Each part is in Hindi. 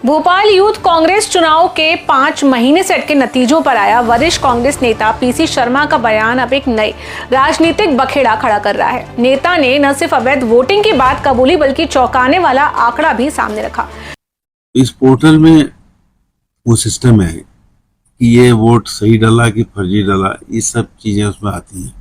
भोपाल यूथ कांग्रेस चुनाव के 5 महीने से अटके नतीजों पर आया वरिष्ठ कांग्रेस नेता पीसी शर्मा का बयान अब एक नए राजनीतिक बखेड़ा खड़ा कर रहा है। नेता ने न सिर्फ अवैध वोटिंग की बात कबूली बल्कि चौंकाने वाला आंकड़ा भी सामने रखा। इस पोर्टल में वो सिस्टम है कि ये वोट सही डाला कि फर्जी डाला, ये सब चीजें उसमें आती हैं।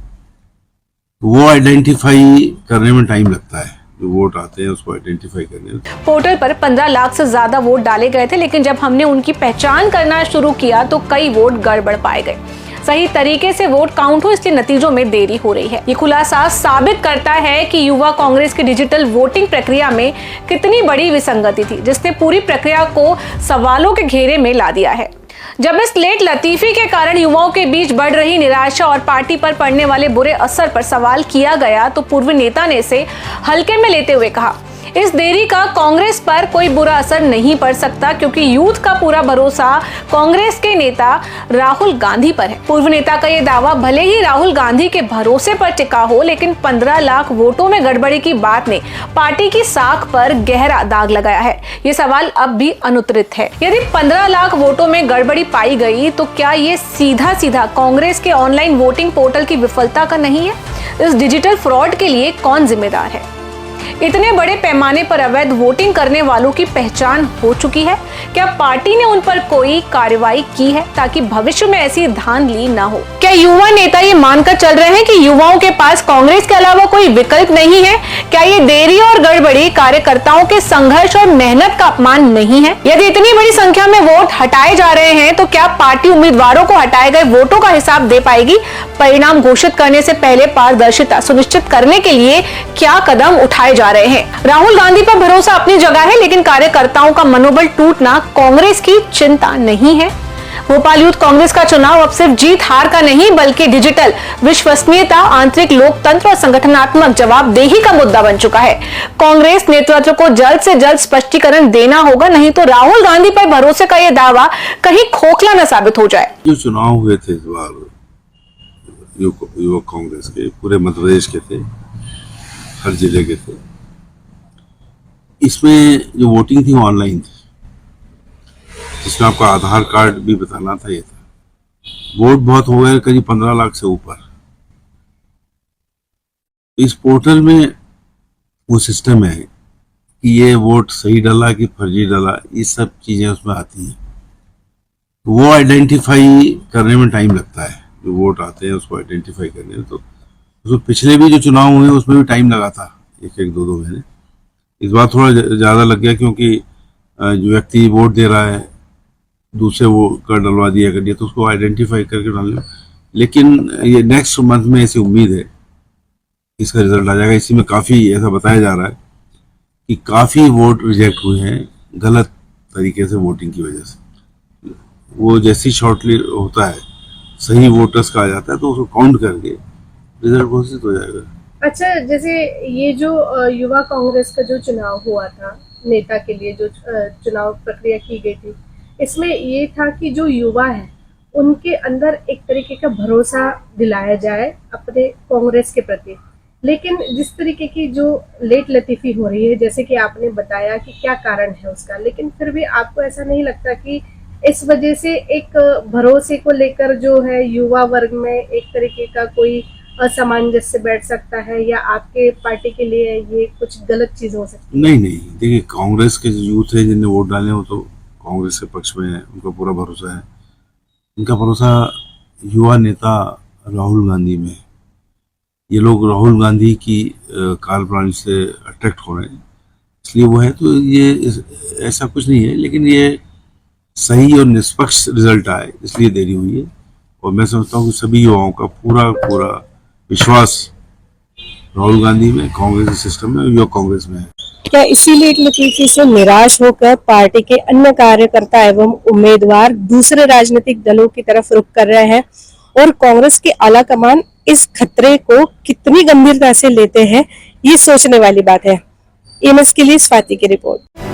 वो आइडेंटिफाई करने में टाइम लगता है, जो वोट आते हैं उसको आइडेंटिफाई करने में। पोर्टल पर 15 लाख से ज्यादा वोट डाले गए थे, लेकिन जब हमने उनकी पहचान करना शुरू किया तो कई वोट गड़बड़ पाए गए। सही तरीके से वोट काउंट हो, इसलिए नतीजों में देरी हो रही है। ये खुलासा साबित करता है कि युवा कांग्रेस की डिजिटल वोटिंग प्रक्रिया में कितनी बड़ी विसंगति थी, जिसने पूरी प्रक्रिया को सवालों के घेरे में ला दिया है। जब इस लेट लतीफी के कारण युवाओं के बीच बढ़ रही निराशा और पार्टी पर पड़ने वाले बुरे असर पर सवाल किया गया तो पूर्व नेता ने इसे हल्के में लेते हुए कहा, इस देरी का कांग्रेस पर कोई बुरा असर नहीं पड़ सकता, क्योंकि यूथ का पूरा भरोसा कांग्रेस के नेता राहुल गांधी पर है। पूर्व नेता का यह दावा भले ही राहुल गांधी के भरोसे पर टिका हो, लेकिन 15 लाख वोटों में गड़बड़ी की बात ने पार्टी की साख पर गहरा दाग लगाया है। ये सवाल अब भी अनुत्तरित है। यदि 15 लाख वोटों में गड़बड़ी पाई गई तो क्या ये सीधा सीधा कांग्रेस के ऑनलाइन वोटिंग पोर्टल की विफलता का नहीं है? इस डिजिटल फ्रॉड के लिए कौन जिम्मेदार है? इतने बड़े पैमाने पर अवैध वोटिंग करने वालों की पहचान हो चुकी है? क्या पार्टी ने उन पर कोई कार्रवाई की है ताकि भविष्य में ऐसी धांधली न हो? क्या युवा नेता ये मानकर चल रहे हैं कि युवाओं के पास कांग्रेस के अलावा कोई विकल्प नहीं है? क्या ये देरी और गड़बड़ी कार्यकर्ताओं के संघर्ष और मेहनत का अपमान नहीं है? यदि इतनी बड़ी संख्या में वोट हटाए जा रहे हैं तो क्या पार्टी उम्मीदवारों को हटाए गए वोटों का हिसाब दे पाएगी? परिणाम घोषित करने से पहले पारदर्शिता सुनिश्चित करने के लिए क्या कदम उठाए जा रहे हैं? राहुल गांधी पर भरोसा अपनी जगह है, लेकिन कार्यकर्ताओं का मनोबल टूटना कांग्रेस की चिंता नहीं है। भोपाल यूथ कांग्रेस का चुनाव अब सिर्फ जीत हार का नहीं, बल्कि डिजिटल विश्वसनीयता, आंतरिक लोकतंत्र और संगठनात्मक जवाबदेही का मुद्दा बन चुका है। कांग्रेस नेतृत्व को जल्द से जल्द स्पष्टीकरण देना होगा, नहीं तो राहुल गांधी पर भरोसे का यह दावा कहीं खोखला न साबित हो जाए। जो चुनाव हुए थे इस बार युवक कांग्रेस के, पूरे मध्य प्रदेश के थे, हर जिले के थे। इसमें जो वोटिंग थी वो ऑनलाइन थी, जिसमें आपका आधार कार्ड भी बताना था। ये था वोट बहुत हो गए, करीब 15 लाख से ऊपर। इस पोर्टल में वो सिस्टम है कि ये वोट सही डाला कि फर्जी डाला, ये सब चीजें उसमें आती हैं। वो आइडेंटिफाई करने में टाइम लगता है, जो वोट आते हैं उसको आइडेंटिफाई करने में। तो पिछले भी जो चुनाव हुए उसमें भी टाइम लगा था, 1-2 महीने। इस बार थोड़ा ज़्यादा लग गया, क्योंकि जो व्यक्ति वोट दे रहा है दूसरे वो कर डलवा दिया कर दिया, तो उसको आइडेंटिफाई करके डालना। लेकिन ये नेक्स्ट मंथ में ऐसी उम्मीद है इसका रिजल्ट आ जाएगा। इसी में काफ़ी ऐसा बताया जा रहा है कि काफ़ी वोट रिजेक्ट हुए हैं गलत तरीके से वोटिंग की वजह से। वो जैसी शॉर्टलिस्ट होता है, सही वोटर्स का आ जाता है, तो उसको काउंट करके रिजल्ट घोषित हो जाएगा। अच्छा, जैसे ये जो युवा कांग्रेस का जो चुनाव हुआ था, नेता के लिए जो चुनाव प्रक्रिया की गई थी, इसमें ये था कि जो युवा है उनके अंदर एक तरीके का भरोसा दिलाया जाए अपने कांग्रेस के प्रति। लेकिन जिस तरीके की जो लेट लतीफी हो रही है, जैसे कि आपने बताया कि क्या कारण है उसका, लेकिन फिर भी आपको ऐसा नहीं लगता कि इस वजह से एक भरोसे को लेकर जो है युवा वर्ग में एक तरीके का कोई असामंजस्य बैठ सकता है, या आपके पार्टी के लिए ये कुछ गलत चीज हो सकती है? नहीं, देखिए, कांग्रेस के जो यूथ है जिन्हें वोट डाले वो तो कांग्रेस के पक्ष में है, उनका पूरा भरोसा है। इनका भरोसा युवा नेता राहुल गांधी में है। ये लोग राहुल गांधी की कार्यप्रणाली से अट्रैक्ट हो रहे हैं, इसलिए वो है। तो ये ऐसा कुछ नहीं है, लेकिन ये सही और निष्पक्ष रिजल्ट आए इसलिए देरी हुई है। और मैं समझता हूँ कि सभी युवाओं का पूरा विश्वास राहुल गांधी में, कांग्रेस के सिस्टम में, युवा कांग्रेस में है। क्या इसी लेट लतीफी से निराश होकर पार्टी के अन्य कार्यकर्ता एवं उम्मीदवार दूसरे राजनीतिक दलों की तरफ रुख कर रहे हैं, और कांग्रेस की आला कमान इस खतरे को कितनी गंभीरता से लेते हैं, ये सोचने वाली बात है। एमएस के लिए स्वाति की रिपोर्ट।